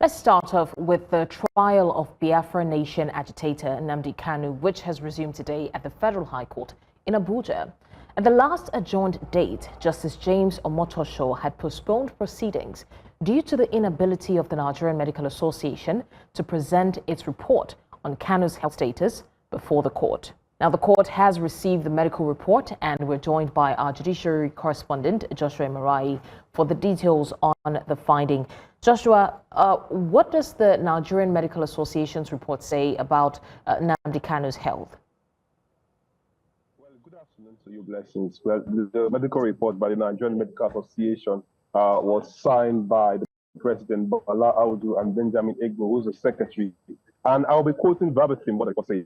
Let's start off with the trial of Biafra Nation agitator Nnamdi Kanu, which has resumed today at the Federal High Court in Abuja. At the last adjourned date, Justice James Omotosho had postponed proceedings due to the inability of the Nigerian Medical Association to present its report on Kanu's health status before the court. Now, the court has received the medical report, and we're joined by our judiciary correspondent, Joash Amupitan, for the details on the finding. Joshua, what does the Nigerian Medical Association's report say about Nnamdi Kanu's health? Well, good afternoon to you, Blessings. Well, the medical report by the Nigerian Medical Association was signed by the President Bala Audu and Benjamin Egbo, who's the secretary. And I'll be quoting verbatim what the report says.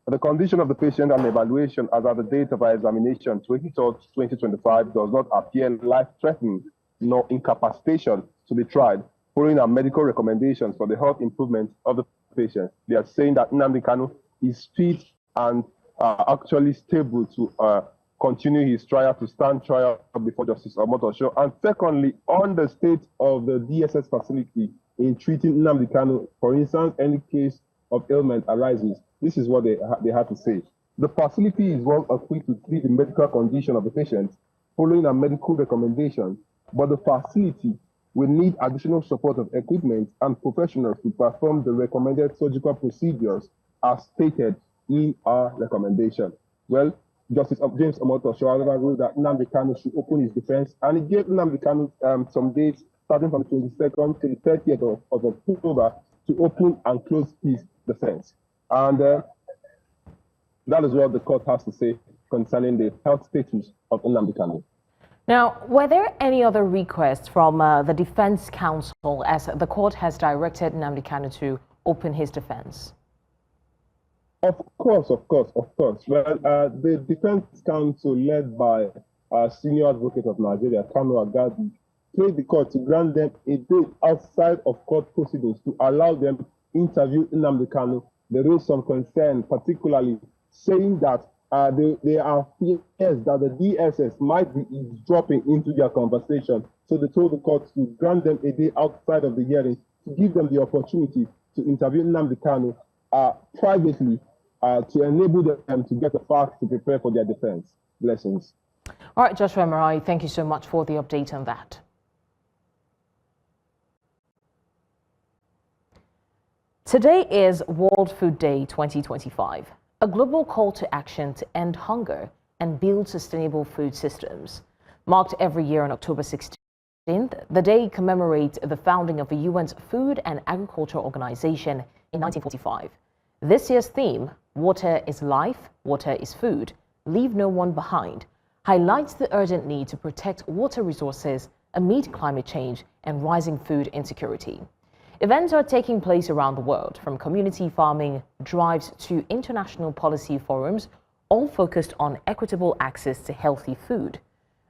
The condition of the patient and evaluation as at the date of our examination, 23rd, 2025, does not appear life-threatening nor incapacitation to be tried, following our medical recommendations for the health improvement of the patient. They are saying that Nnamdi Kanu is fit and actually stable to continue his trial, to stand trial before Justice Omotosho. And secondly, on the state of the DSS facility in treating Nnamdi Kanu, for instance, any case of ailment arises, this is what they had to say. The facility is well equipped to treat the medical condition of the patient following a medical recommendation, but the facility will need additional support of equipment and professionals to perform the recommended surgical procedures as stated in our recommendation. Well, Justice James Omotosho, however, ruled that Nnamdi Kanu should open his defense, and he gave Nnamdi Kanu some dates starting from the 22nd to the 30th of October to open and close his defense. And that is what the court has to say concerning the health status of Nnamdi Kanu. Now, were there any other requests from the defense counsel as the court has directed Nnamdi Kanu to open his defense? Of course. Well, the defense counsel led by senior advocate of Nigeria, Kanu Agadi, prayed the court to grant them a date outside of court proceedings to allow them to interview Nnamdi Kanu. There is some concern, particularly saying that there are fears that the DSS might be dropping into their conversation. So they told the court to grant them a day outside of the hearing to give them the opportunity to interview Nnamdi Kanu privately to enable them to get the facts to prepare for their defense. Blessings. All right, Joshua Marai, thank you so much for the update on that. Today is World Food Day 2025, a global call to action to end hunger and build sustainable food systems. Marked every year on October 16th, the day commemorates the founding of the UN's Food and Agriculture Organization in 1945. This year's theme, Water is Life, Water is Food, Leave No One Behind, highlights the urgent need to protect water resources amid climate change and rising food insecurity. Events are taking place around the world, from community farming drives to international policy forums, all focused on equitable access to healthy food.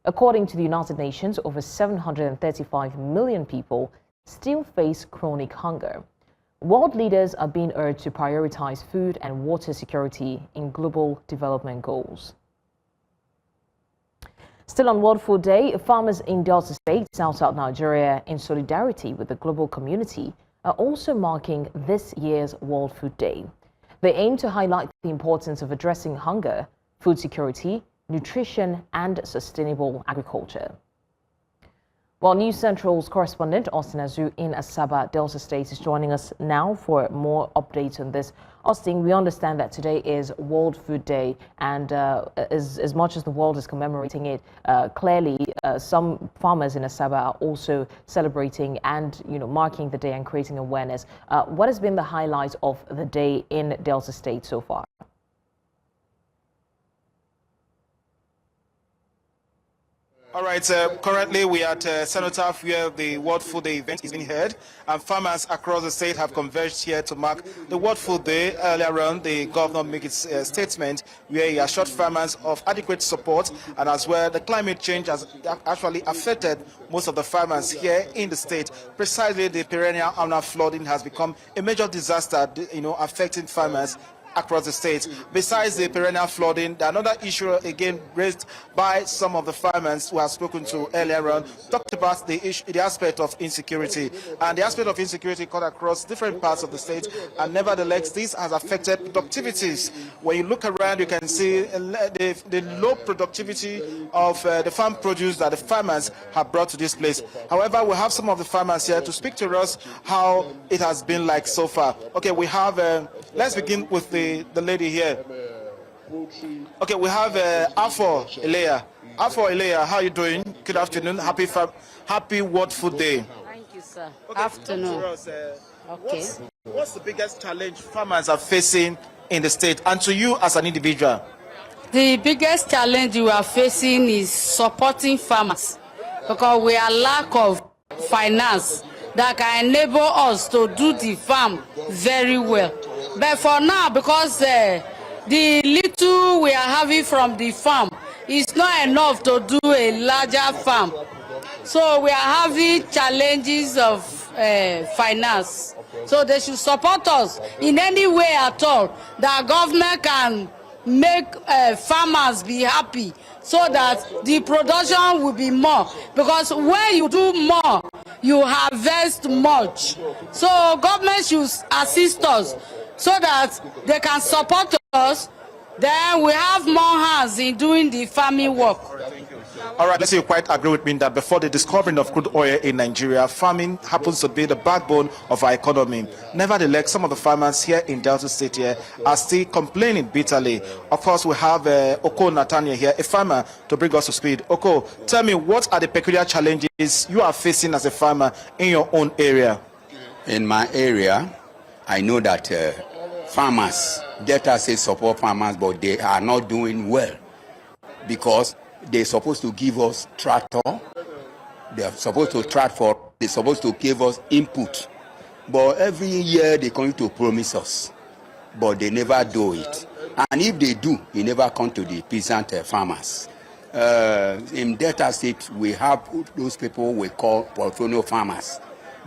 According to the United Nations, over 735 million people still face chronic hunger. World leaders are being urged to prioritize food and water security in global development goals. Still on World Food Day, farmers in Delta State, South Nigeria, in solidarity with the global community, are also marking this year's World Food Day. They aim to highlight the importance of addressing hunger, food security, nutrition, and sustainable agriculture. Well, News Central's correspondent Austin Azu in Asaba, Delta State, is joining us now for more updates on this. Austin, we understand that today is World Food Day, and as much as the world is commemorating it, clearly some farmers in Asaba are also celebrating and marking the day and creating awareness. What has been the highlight of the day in Delta State so far? All right, currently we are at Cenotaph, where the World Food Day event is being held, and farmers across the state have converged here to mark the World Food Day. Earlier on, the governor made his statement where he assured farmers of adequate support, and as well, the climate change has actually affected most of the farmers here in the state. Precisely, the perennial annual flooding has become a major disaster, affecting farmers across the state. Besides the perennial flooding, another issue again raised by some of the farmers who have spoken to earlier on talked about the aspect of insecurity. And the aspect of insecurity cut across different parts of the state, and nevertheless, this has affected productivities. When you look around, you can see the low productivity of the farm produce that the farmers have brought to this place. However, we have some of the farmers here to speak to us how it has been like so far. Okay, we have, let's begin with the lady here. Okay, we have Afo Eleya. Afo Eleya, how are you doing? Good afternoon. Happy World Food Day. Thank you, sir. Okay, Afternoon. us, Okay. What's the biggest challenge farmers are facing in the state, and to you as an individual? The biggest challenge we are facing is supporting farmers, because we are lack of finance that can enable us to do the farm very well. But for now, because the little we are having from the farm is not enough to do a larger farm, so we are having challenges of finance. So they should support us in any way at all that government can make farmers be happy, so that the production will be more, because when you do more you harvest much. So government should assist us so that they can support us, then we have more hands in doing the farming work. All right, let's say you quite agree with me that before the discovery of crude oil in Nigeria, farming happens to be the backbone of our economy. Nevertheless, some of the farmers here in Delta State here are still complaining bitterly. Of course, we have Oko Nathaniel here, a farmer, to bring us to speed. Oko, tell me, what are the peculiar challenges you are facing as a farmer in your own area? In my area, I know that farmers, Delta State support farmers, but they are not doing well, because they're supposed to give us tractor, they're supposed to they're supposed to give us input. But every year they come to promise us, but they never do it. And if they do, it never come to the peasant farmers. In Delta State, we have those people we call portfolio farmers.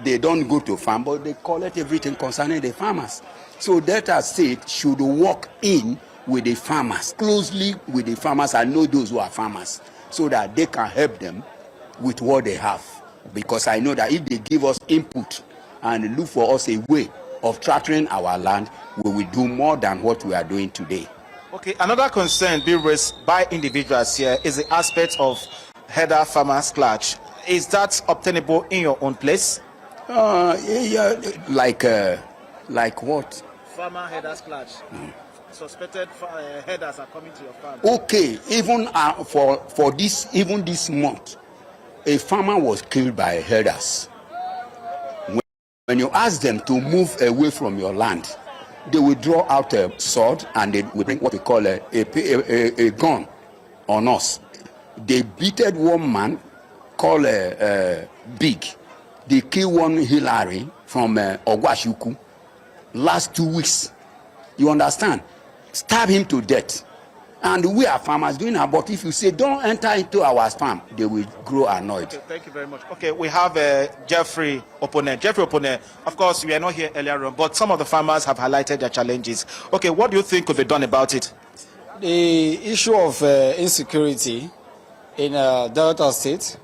They don't go to farm, but they collect everything concerning the farmers. So Delta State should work in with the farmers, closely with the farmers, and know those who are farmers, so that they can help them with what they have. Because I know that if they give us input and look for us a way of tractoring our land, we will do more than what we are doing today. Okay, another concern being raised by individuals here is the aspect of header farmers clutch. Is that obtainable in your own place? Yeah, like what? Farmer headers clutch. Suspected headers are coming to your farm. Okay, even for this month, a farmer was killed by herders. When you ask them to move away from your land, they will draw out a sword and they will bring what we call a gun on us. They beated one man called Big. They killed one Hillary from Ogwashuku last 2 weeks. You understand? Stab him to death. And we are farmers doing that. But if you say don't enter into our farm, they will grow annoyed. Okay, thank you very much. Okay, we have Jeffrey Opponent. Jeffrey Opponent, of course, we are not here earlier on, but some of the farmers have highlighted their challenges. Okay, what do you think could be done about it? The issue of insecurity in Delta State,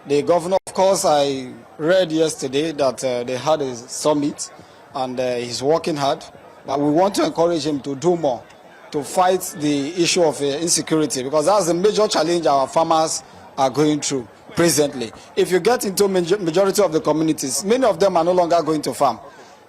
the governor, of course, I read yesterday that they had a summit and he's working hard. But we want to encourage him to do more to fight the issue of insecurity, because that's the major challenge our farmers are going through presently. If you get into majority of the communities, many of them are no longer going to farm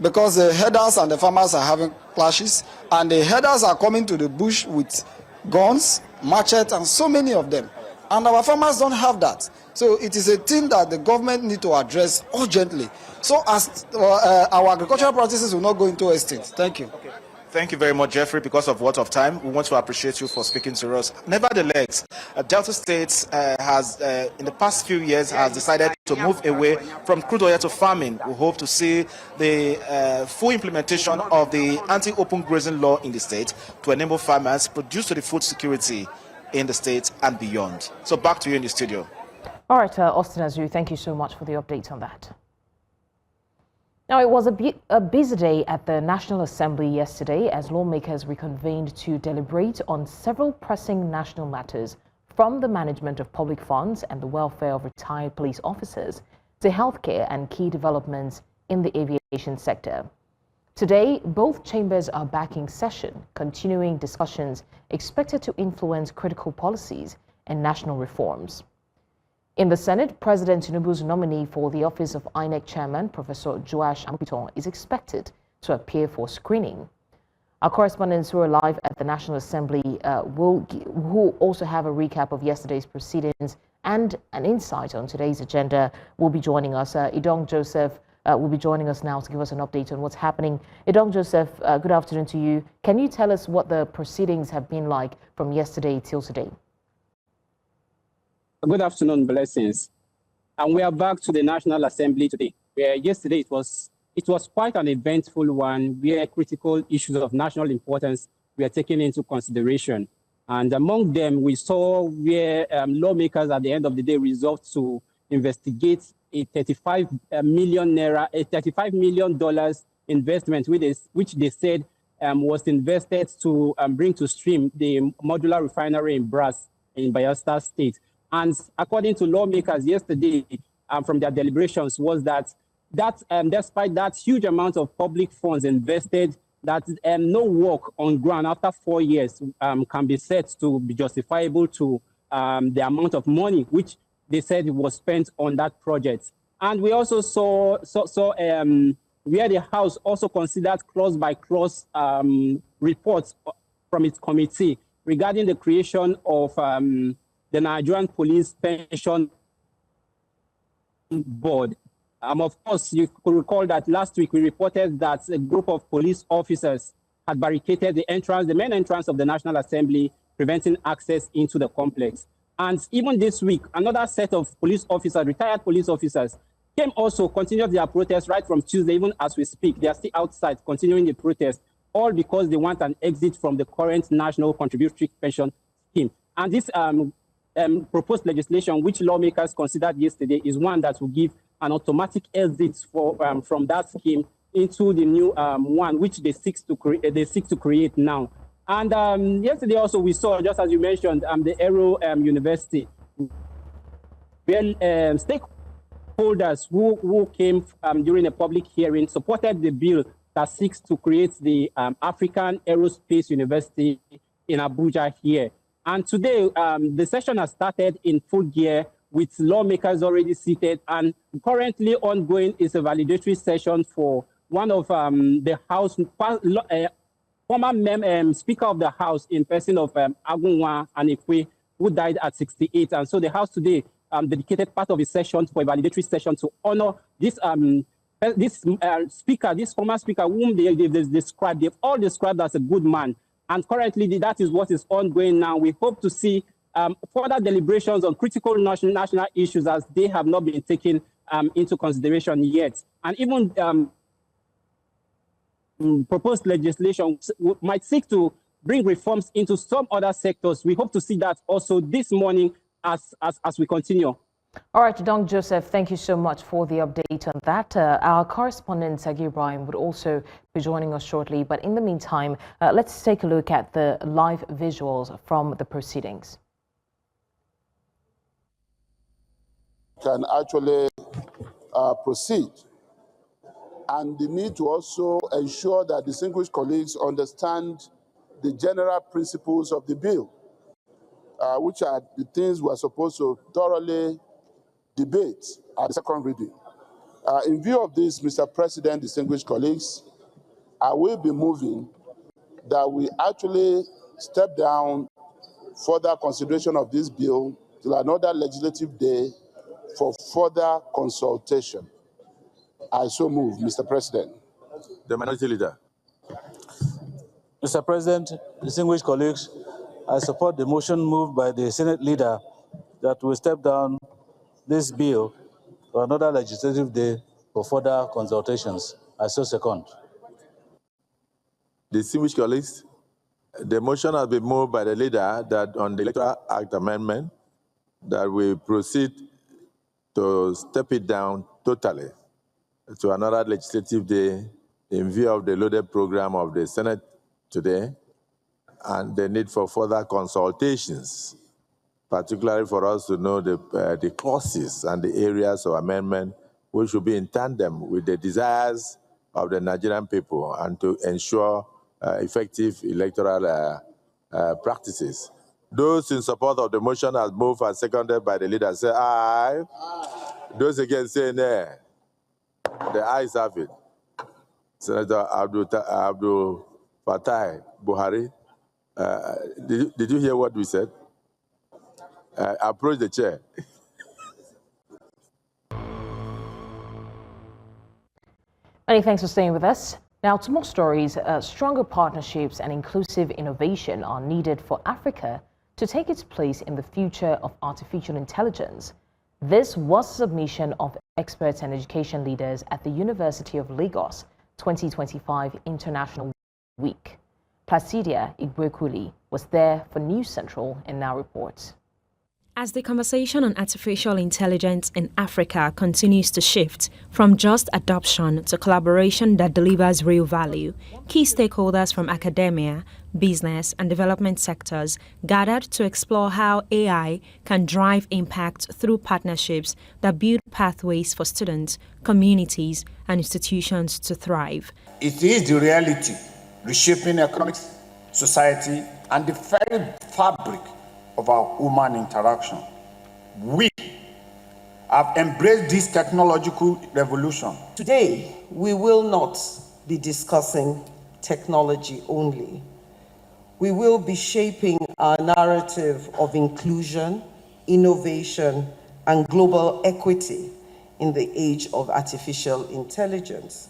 because the herders and the farmers are having clashes, and the herders are coming to the bush with guns, machetes, and so many of them. And our farmers don't have that. So it is a thing that the government need to address urgently, so as our agricultural practices will not go into extinct. Thank you. Okay. Thank you very much, Jeffrey. Because of what of time, we want to appreciate you for speaking to us. Nevertheless, Delta State has, in the past few years, has decided to move away from crude oil to farming. We hope to see the full implementation of the anti-open grazing law in the state to enable farmers produce to the food security in the state and beyond. So back to you in the studio. All right, Austin Azu, thank you so much for the update on that. Now, it was a busy day at the National Assembly yesterday as lawmakers reconvened to deliberate on several pressing national matters, from the management of public funds and the welfare of retired police officers to healthcare and key developments in the aviation sector. Today, both chambers are back in session, continuing discussions expected to influence critical policies and national reforms. In the Senate, President Tinubu's nominee for the office of INEC chairman, Professor Joash Amupitan, is expected to appear for screening. Our correspondents who are live at the National Assembly who also have a recap of yesterday's proceedings and an insight on today's agenda will be joining us. Idong Joseph will be joining us now to give us an update on what's happening. Idong Joseph, good afternoon to you. Can you tell us what the proceedings have been like from yesterday till today? Good afternoon, blessings. And we are back to the National Assembly today, where yesterday it was quite an eventful one, where critical issues of national importance were taken into consideration. And among them, we saw where lawmakers at the end of the day resolved to investigate a $35 million investment, which they said was invested to bring to stream the modular refinery in Brass in Bayelsa State. And according to lawmakers yesterday, from their deliberations, was that despite that huge amount of public funds invested, that no work on ground after 4 years can be said to be justifiable to the amount of money which they said was spent on that project. And we also saw where the House also considered clause-by-clause reports from its committee regarding the creation of the Nigerian Police Pension Board. Of course, you could recall that last week we reported that a group of police officers had barricaded the main entrance of the National Assembly, preventing access into the complex. And even this week, another set of police officers, retired police officers, continued their protest right from Tuesday, even as we speak. They are still outside continuing the protest, all because they want an exit from the current National Contributory Pension Scheme. And this proposed legislation, which lawmakers considered yesterday, is one that will give an automatic exit from that scheme into the new one, which they seek to create now. And yesterday also we saw, just as you mentioned, the Aero University, where stakeholders who came during a public hearing supported the bill that seeks to create the African Aerospace University in Abuja here. And today, the session has started in full gear with lawmakers already seated, and currently ongoing is a validatory session for one of the House, former Speaker of the House in person of Agunwa Anekwe, who died at 68. And so the House today dedicated part of its session for a validatory session to honor this former speaker, whom they've all described as a good man. And currently, that is what is ongoing now. We hope to see further deliberations on critical national issues, as they have not been taken into consideration yet. And even proposed legislation might seek to bring reforms into some other sectors. We hope to see that also this morning as we continue. All right, Idong Joseph, thank you so much for the update on that. Our correspondent, Sagi Ibrahim, would also be joining us shortly. But in the meantime, let's take a look at the live visuals from the proceedings. Can actually proceed. And the need to also ensure that distinguished colleagues understand the general principles of the bill, which are the things we are supposed to thoroughly debate at the second reading. In view of this, Mr. President, distinguished colleagues, I will be moving that we actually step down further consideration of this bill till another legislative day for further consultation. I so move, Mr. President. The Minority Leader. Mr. President, distinguished colleagues, I support the motion moved by the Senate Leader that we step down this bill for another legislative day for further consultations. I so second. Distinguished colleagues, the motion has been moved by the Leader that on the Electoral Act amendment that we proceed to step it down totally. to another legislative day in view of the loaded program of the Senate today and the need for further consultations, particularly for us to know the clauses and the areas of amendment which should be in tandem with the desires of the Nigerian people and to ensure effective electoral practices. Those in support of the motion as moved and seconded by the leader say aye. Those against say nay. The ayes have it. Senator Abdul Fattah Buhari, did you hear what we said? Approach the chair. Many thanks for staying with us. Now to more stories. Stronger partnerships and inclusive innovation are needed for Africa to take its place in the future of artificial intelligence. This was a submission of experts and education leaders at the University of Lagos 2025 International Week. Placidia Igwekuli was there for News Central and now reports. As the conversation on artificial intelligence in Africa continues to shift from just adoption to collaboration that delivers real value, key stakeholders from academia, business, and development sectors gathered to explore how AI can drive impact through partnerships that build pathways for students, communities, and institutions to thrive. It is the reality reshaping economics, society, and the very fabric of our human interaction. We have embraced this technological revolution. Today, we will not be discussing technology only. We will be shaping our narrative of inclusion, innovation, and global equity in the age of artificial intelligence.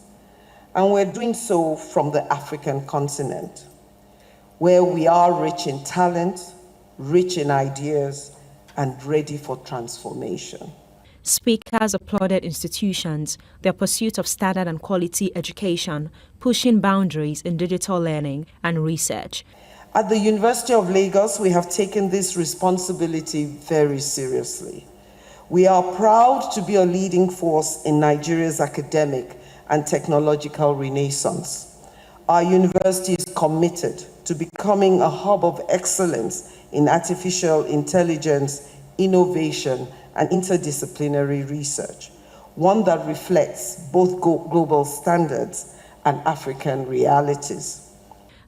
And we're doing so from the African continent, where we are rich in talent, rich in ideas, and ready for transformation. Speakers applauded institutions, their pursuit of standard and quality education, pushing boundaries in digital learning and research. At the University of Lagos, we have taken this responsibility very seriously. We are proud to be a leading force in Nigeria's academic and technological renaissance. Our university is committed to becoming a hub of excellence in artificial intelligence, innovation, and interdisciplinary research, one that reflects both global standards and African realities.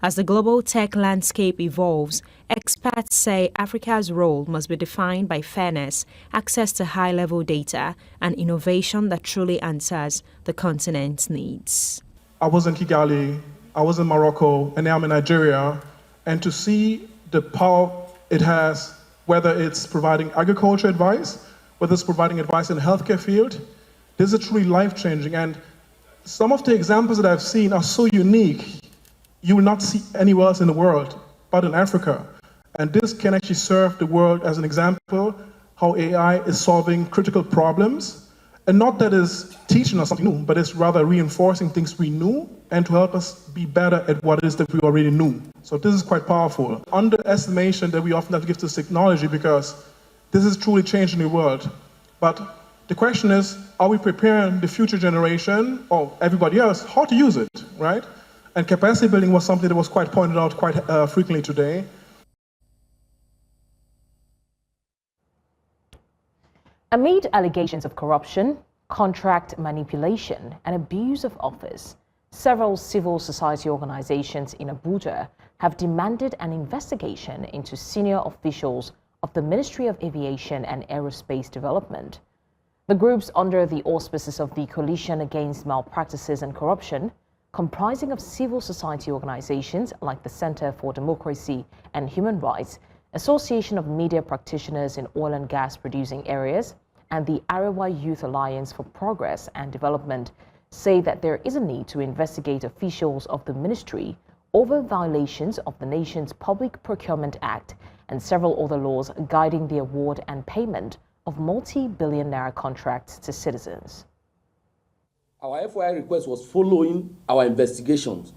As the global tech landscape evolves, experts say Africa's role must be defined by fairness, access to high-level data, and innovation that truly answers the continent's needs. I was in Kigali, I was in Morocco, and now I'm in Nigeria, and to see the power it has, whether it's providing agriculture advice, whether it's providing advice in the healthcare field, this is truly life-changing. And some of the examples that I've seen are so unique, you will not see anywhere else in the world, but in Africa. And this can actually serve the world as an example how AI is solving critical problems. And not that it's teaching us something new, but it's rather reinforcing things we knew and to help us be better at what it is that we already knew. So this is quite powerful. Underestimation that we often have to give to this technology because this is truly changing the world. But the question is, are we preparing the future generation or everybody else how to use it, right? And capacity building was something that was quite pointed out quite frequently today. Amid allegations of corruption, contract manipulation, and abuse of office, several civil society organizations in Abuja have demanded an investigation into senior officials of the Ministry of Aviation and Aerospace Development. The groups under the auspices of the Coalition Against Malpractices and Corruption, comprising of civil society organizations like the Center for Democracy and Human Rights, Association of Media Practitioners in Oil and Gas Producing Areas, and the Arewa Youth Alliance for Progress and Development, say that there is a need to investigate officials of the ministry over violations of the nation's Public Procurement Act and several other laws guiding the award and payment of multi-billion naira contracts to citizens. Our FYI request was following our investigations,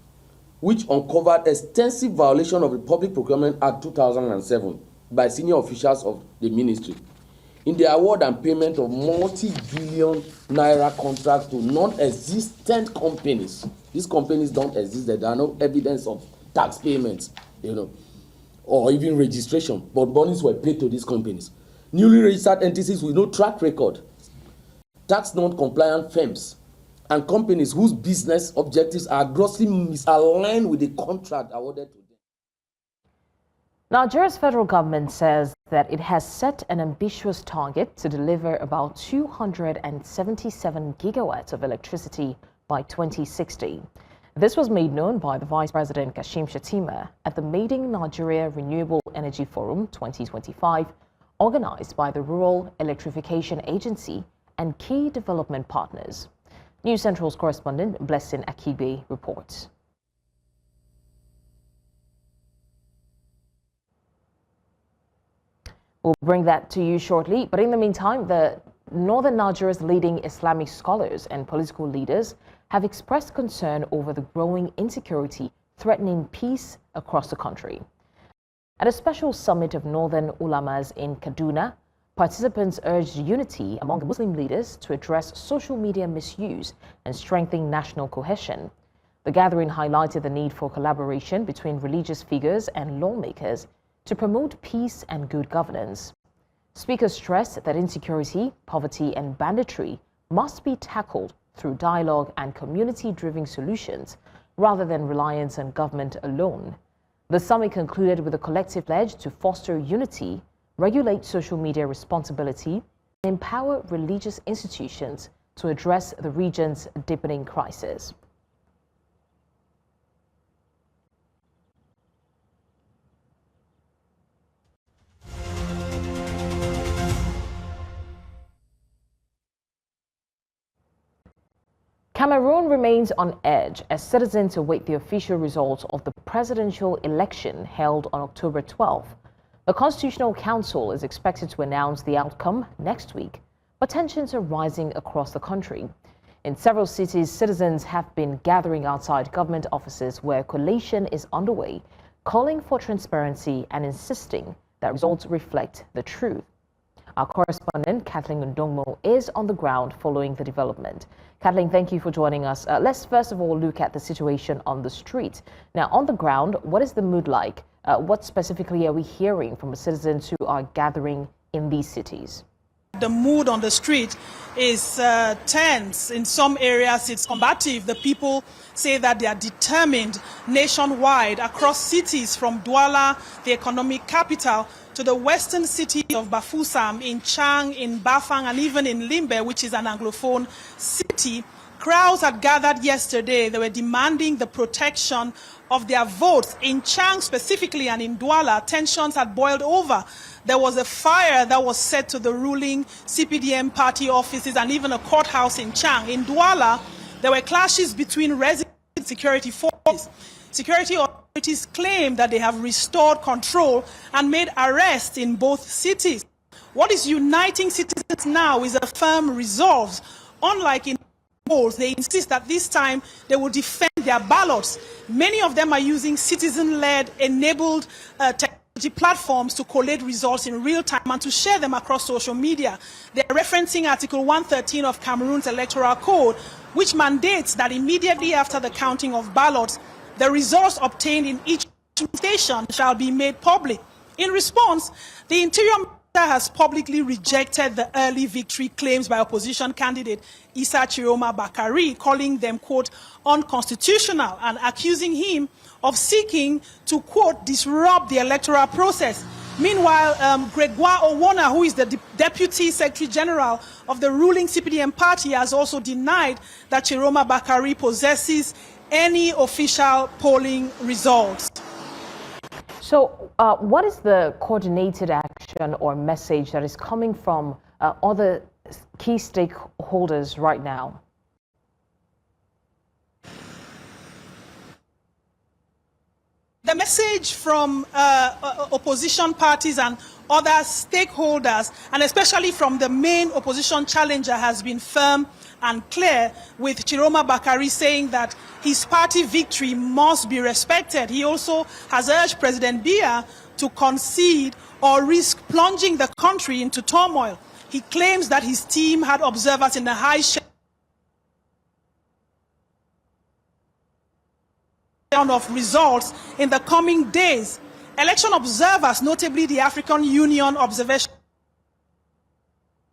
which uncovered extensive violation of the Public Procurement Act 2007 by senior officials of the ministry. in the award and payment of multi-billion naira contracts to non-existent companies. These companies don't exist. There are no evidence of tax payments, or even registration, but monies were paid to these companies. Newly registered entities with no track record, tax non-compliant firms, and companies whose business objectives are grossly misaligned with the contract awarded to them. Nigeria's federal government says that it has set an ambitious target to deliver about 277 gigawatts of electricity by 2060. This was made known by the Vice President Kashim Shettima at the Maiden Nigeria Renewable Energy Forum 2025, organized by the Rural Electrification Agency and key development partners. News Central's correspondent Blessing Akibe reports. We'll bring that to you shortly, but in the meantime, the Northern Nigeria's leading Islamic scholars and political leaders have expressed concern over the growing insecurity threatening peace across the country. At a special summit of Northern Ulamas in Kaduna, participants urged unity among Muslim leaders to address social media misuse and strengthen national cohesion. The gathering highlighted the need for collaboration between religious figures and lawmakers to promote peace and good governance. Speakers stressed that insecurity, poverty, and banditry must be tackled through dialogue and community-driven solutions rather than reliance on government alone. The summit concluded with a collective pledge to foster unity, regulate social media responsibility, and empower religious institutions to address the region's deepening crisis. Cameroon remains on edge as citizens await the official results of the presidential election held on October 12th. The Constitutional Council is expected to announce the outcome next week, but tensions are rising across the country. In several cities, citizens have been gathering outside government offices where collation is underway, calling for transparency and insisting that results reflect the truth. Our correspondent, Kathleen Ndongmo, is on the ground following the development. Kathleen, thank you for joining us. Let's first of all look at the situation on the street. Now, on the ground, what is the mood like? What specifically are we hearing from the citizens who are gathering in these cities? The mood on the street is tense. In some areas, it's combative. The people say that they are determined nationwide across cities from Douala, the economic capital, to the western city of Bafoussam, in Chang, in Bafang, and even in Limbe, which is an Anglophone city. Crowds had gathered yesterday. They were demanding the protection of their votes. In Chang specifically and in Douala, tensions had boiled over. There was a fire that was set to the ruling CPDM party offices and even a courthouse in Chang. In Douala, there were clashes between resident security forces. Security authorities claim that they have restored control and made arrests in both cities. What is uniting citizens now is a firm resolve. Unlike in polls, they insist that this time they will defend their ballots. Many of them are using citizen-led, enabled technology platforms to collate results in real time and to share them across social media. They are referencing Article 113 of Cameroon's Electoral Code, which mandates that immediately after the counting of ballots, the results obtained in each station shall be made public. In response, the Interior Minister has publicly rejected the early victory claims by opposition candidate Issa Chiroma Bakari, calling them, quote, unconstitutional, and accusing him of seeking to, quote, disrupt the electoral process. Meanwhile, Gregoire Owona, who is the Deputy Secretary General of the ruling CPDM party, has also denied that Chiroma Bakari possesses any official polling results. So what is the coordinated action or message that is coming from other key stakeholders right now? The message from opposition parties and other stakeholders, and especially from the main opposition challenger, has been firm and clear, with Chiroma Bakari saying that his party victory must be respected. He also has urged President Biya to concede or risk plunging the country into turmoil. He claims that his team had observers in the high of results in the coming days. Election observers, notably the African Union Observation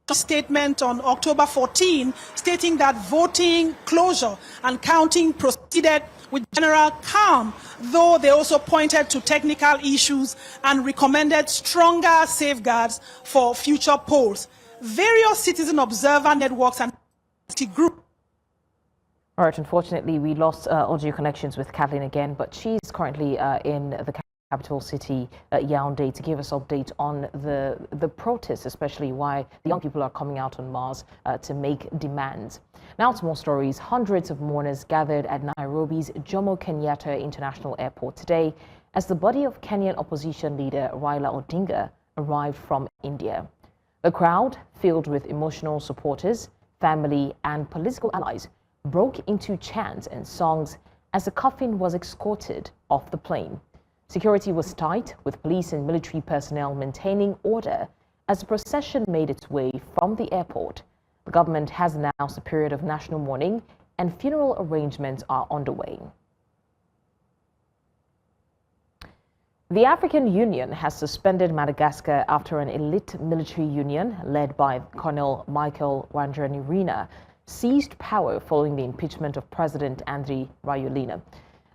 statement on October 14, stating that voting closure and counting proceeded with general calm, though they also pointed to technical issues and recommended stronger safeguards for future polls. Various citizen observer networks and groups. All right, unfortunately, we lost audio connections with Kathleen again, but she's currently in the capital city, Yaoundé, to give us update on the protests, especially why the young people are coming out on Mars to make demands. Now to more stories. Hundreds of mourners gathered at Nairobi's Jomo Kenyatta International Airport today as the body of Kenyan opposition leader Raila Odinga arrived from India. The crowd, filled with emotional supporters, family and political allies, broke into chants and songs as the coffin was escorted off the plane. Security was tight, with police and military personnel maintaining order as the procession made its way from the airport. The government has announced a period of national mourning and funeral arrangements are underway. The African Union has suspended Madagascar after an elite military union led by Colonel Michael Rajoelina seized power following the impeachment of President Andry Rajoelina.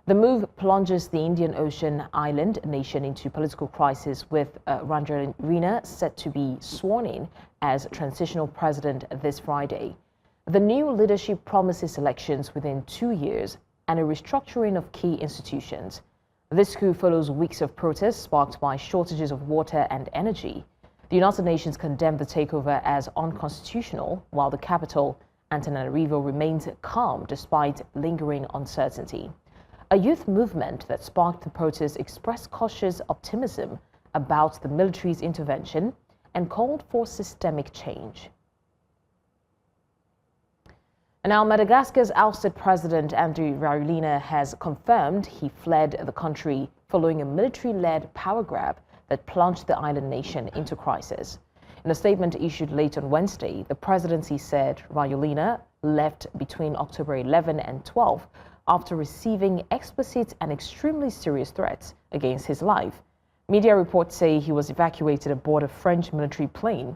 The move plunges the Indian Ocean island nation into political crisis, with Rajoelina set to be sworn in as transitional president this Friday. The new leadership promises elections within 2 years and a restructuring of key institutions. This coup follows weeks of protests sparked by shortages of water and energy. The United Nations condemned the takeover as unconstitutional, while the capital, Antananarivo, remains calm despite lingering uncertainty. A youth movement that sparked the protests expressed cautious optimism about the military's intervention and called for systemic change. And now, Madagascar's ousted President Andry Rajoelina has confirmed he fled the country following a military-led power grab that plunged the island nation into crisis. In a statement issued late on Wednesday, the presidency said Rajoelina left between October 11 and 12 after receiving explicit and extremely serious threats against his life. Media reports say he was evacuated aboard a French military plane.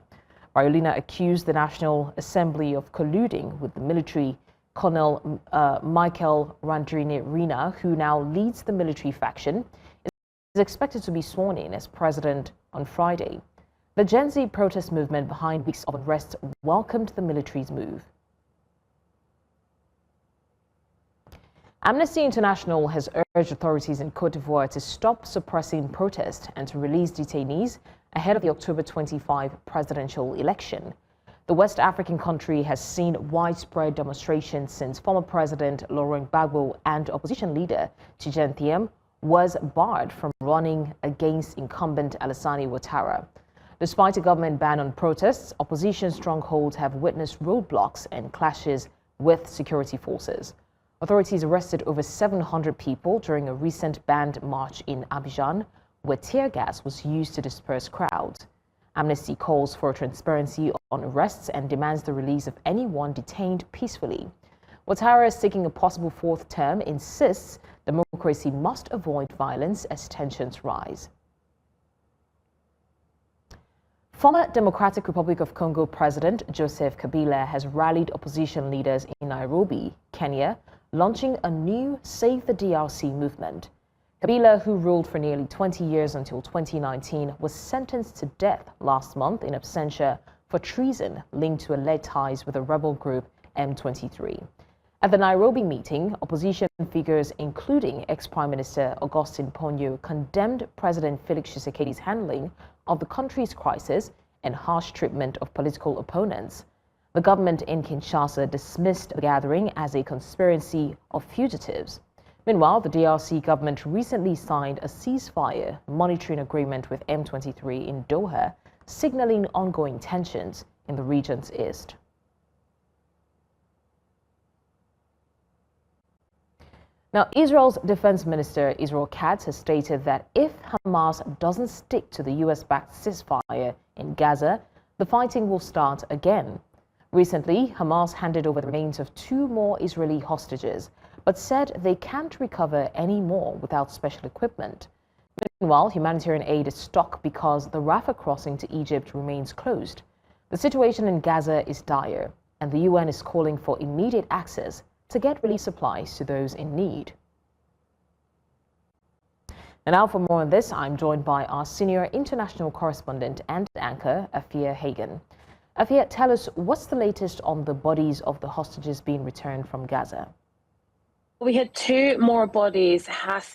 Rajoelina accused the National Assembly of colluding with the military. Colonel Michael Rajoelina, who now leads the military faction, is expected to be sworn in as president on Friday. The Gen Z protest movement behind weeks of unrest welcomed the military's move. Amnesty International has urged authorities in Côte d'Ivoire to stop suppressing protests and to release detainees ahead of the October 25 presidential election. The West African country has seen widespread demonstrations since former President Laurent Gbagbo and opposition leader Tidjane Thiam was barred from running against incumbent Alassane Ouattara. Despite a government ban on protests, opposition strongholds have witnessed roadblocks and clashes with security forces. Authorities arrested over 700 people during a recent banned march in Abuja, where tear gas was used to disperse crowds. Amnesty calls for transparency on arrests and demands the release of anyone detained peacefully. Ouattara, seeking a possible fourth term, insists democracy must avoid violence as tensions rise. Former Democratic Republic of Congo President Joseph Kabila has rallied opposition leaders in Nairobi, Kenya, launching a new Save the DRC movement. Kabila, who ruled for nearly 20 years until 2019, was sentenced to death last month in absentia for treason linked to alleged ties with the rebel group M23. At the Nairobi meeting, opposition figures, including ex-Prime Minister Augustin Ponyo, condemned President Felix Tshisekedi's handling of the country's crisis and harsh treatment of political opponents. The government in Kinshasa dismissed the gathering as a conspiracy of fugitives. Meanwhile, the DRC government recently signed a ceasefire monitoring agreement with M23 in Doha, signaling ongoing tensions in the region's east. Now, Israel's defense minister, Israel Katz, has stated that if Hamas doesn't stick to the U.S.-backed ceasefire in Gaza, the fighting will start again. Recently, Hamas handed over the remains of 2 more Israeli hostages, but said they can't recover any more without special equipment. Meanwhile, humanitarian aid is stuck because the Rafah crossing to Egypt remains closed. The situation in Gaza is dire, and the UN is calling for immediate access to get relief supplies to those in need. And now for more on this, I'm joined by our senior international correspondent and anchor, Afia Hagen. Afia, tell us, what's the latest on the bodies of the hostages being returned from Gaza? We had 2 more bodies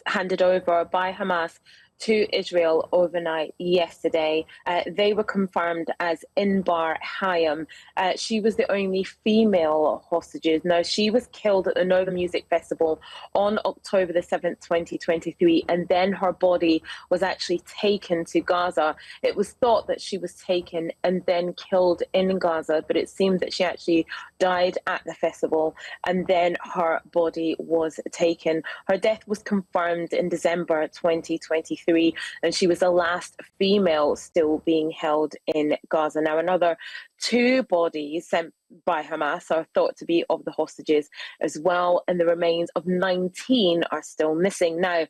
handed over by Hamas to Israel overnight yesterday. They were confirmed as Inbar Hayam. She was the only female hostage. Now, she was killed at the Nova Music Festival on October the 7th, 2023, and then her body was actually taken to Gaza. It was thought that she was taken and then killed in Gaza, but it seemed that she actually died at the festival, and then her body was taken. Her death was confirmed in December 2023. And she was the last female still being held in Gaza. Now, another 2 bodies sent by Hamas are thought to be of the hostages as well, and the remains of 19 are still missing. Now,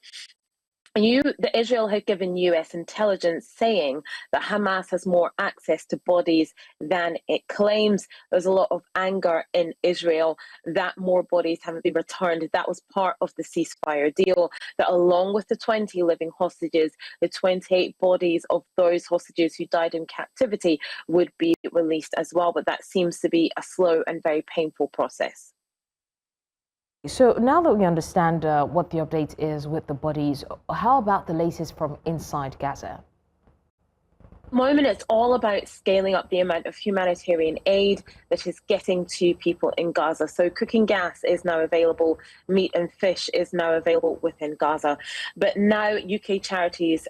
Israel had given US intelligence saying that Hamas has more access to bodies than it claims. There's a lot of anger in Israel that more bodies haven't been returned. That was part of the ceasefire deal, that along with the 20 living hostages, the 28 bodies of those hostages who died in captivity would be released as well. But that seems to be a slow and very painful process. So now that we understand what the update is with the bodies, how about the latest from inside Gaza? At the moment, it's all about scaling up the amount of humanitarian aid that is getting to people in Gaza. So cooking gas is now available, meat and fish is now available within Gaza. But now UK charities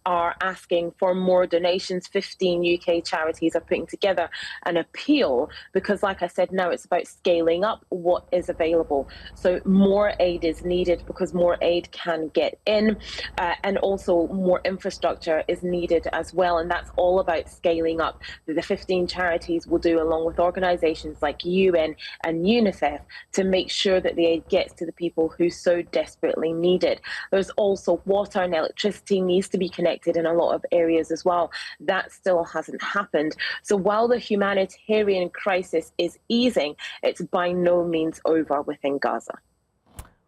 are asking for more donations. 15 UK charities are putting together an appeal because, like I said, now it's about scaling up what is available. So more aid is needed because more aid can get in, and also more infrastructure is needed as well. And that's all about scaling up that the 15 charities will do along with organizations like UN and UNICEF to make sure that the aid gets to the people who so desperately need it. There's also water and electricity needs to be connected in a lot of areas as well. That still hasn't happened. So while the humanitarian crisis is easing, it's by no means over within Gaza.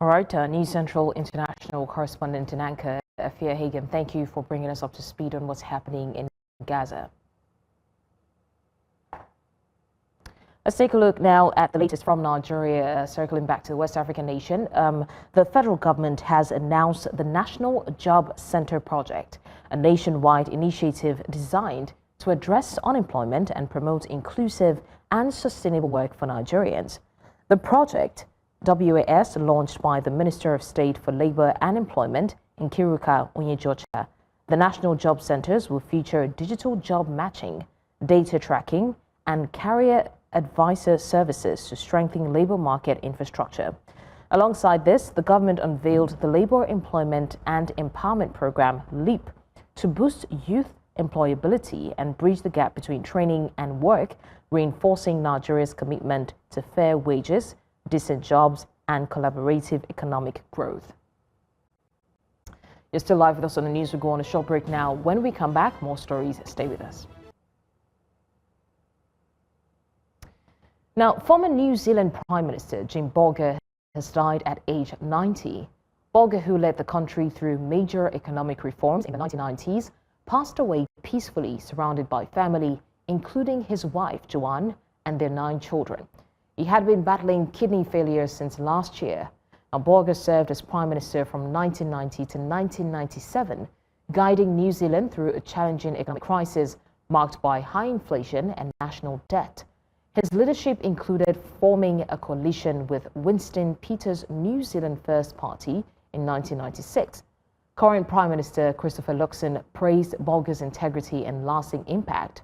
All right, News Central international correspondent and anchor Afia Hagen, thank you for bringing us up to speed on what's happening in Gaza. Let's take a look now at the latest from Nigeria, circling back to the West African nation. The federal government has announced the National Job Center Project, a nationwide initiative designed to address unemployment and promote inclusive and sustainable work for Nigerians. The project, WAS, launched by the Minister of State for Labor and Employment, Nkiruka Onyejocha. The National Job Centers will feature digital job matching, data tracking, and career advisor services to strengthen labor market infrastructure. Alongside this, the government unveiled the Labor Employment and Empowerment Program, LEAP, to boost youth employability and bridge the gap between training and work, reinforcing Nigeria's commitment to fair wages, decent jobs, and collaborative economic growth. You're still live with us on the news. We'll go on a short break now. When we come back, more stories. Stay with us. Now, former New Zealand Prime Minister Jim Bolger has died at age 90. Bolger, who led the country through major economic reforms in the 1990s, passed away peacefully, surrounded by family, including his wife, Joanne, and their 9 children. He had been battling kidney failure since last year. Now, Bolger served as Prime Minister from 1990 to 1997, guiding New Zealand through a challenging economic crisis marked by high inflation and national debt. His leadership included forming a coalition with Winston Peters' New Zealand First Party in 1996. Current Prime Minister Christopher Luxon praised Bolger's integrity and lasting impact.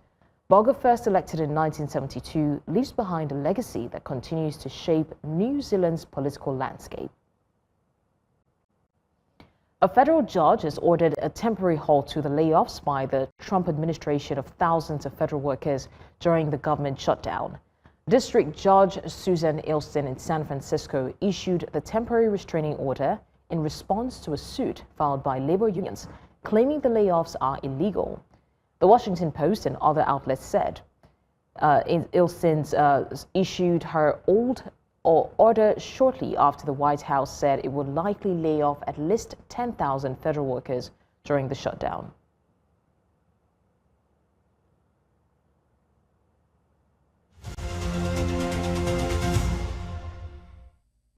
Bolger, first elected in 1972, leaves behind a legacy that continues to shape New Zealand's political landscape. A federal judge has ordered a temporary halt to the layoffs by the Trump administration of thousands of federal workers during the government shutdown. District Judge Susan Ilston in San Francisco issued the temporary restraining order in response to a suit filed by labor unions claiming the layoffs are illegal. The Washington Post and other outlets said Ilston issued her order shortly after the White House said it would likely lay off at least 10,000 federal workers during the shutdown.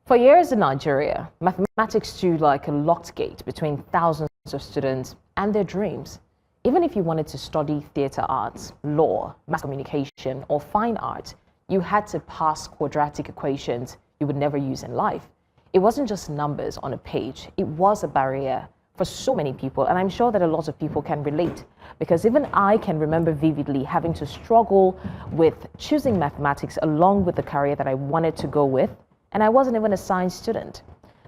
For years in Nigeria, mathematics stood like a locked gate between thousands of students and their dreams. Even if you wanted to study theater arts, law, mass communication, or fine arts, you had to pass quadratic equations you would never use in life. It wasn't just numbers on a page. It was a barrier for so many people, and I'm sure that a lot of people can relate, because even I can remember vividly having to struggle with choosing mathematics along with the career that I wanted to go with, and I wasn't even a science student.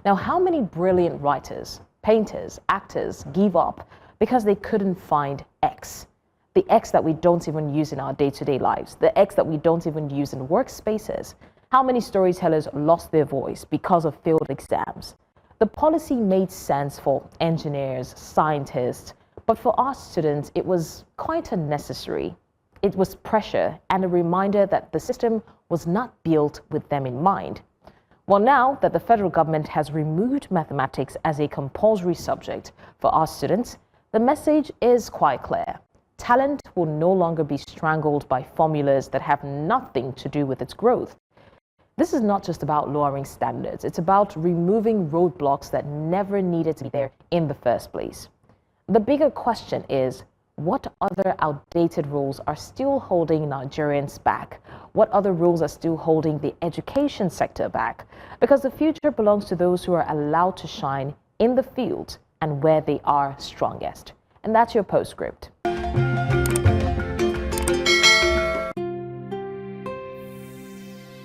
Now, how many brilliant writers, painters, actors give up because they couldn't find X? The X that we don't even use in our day-to-day lives, the X that we don't even use in workspaces. How many storytellers lost their voice because of failed exams? The policy made sense for engineers, scientists, but for our students, it was quite unnecessary. It was pressure and a reminder that the system was not built with them in mind. Well, now that the federal government has removed mathematics as a compulsory subject for our students, the message is quite clear. Talent will no longer be strangled by formulas that have nothing to do with its growth. This is not just about lowering standards. It's about removing roadblocks that never needed to be there in the first place. The bigger question is, what other outdated rules are still holding Nigerians back? What other rules are still holding the education sector back? Because the future belongs to those who are allowed to shine in the field and where they are strongest. And that's your postscript.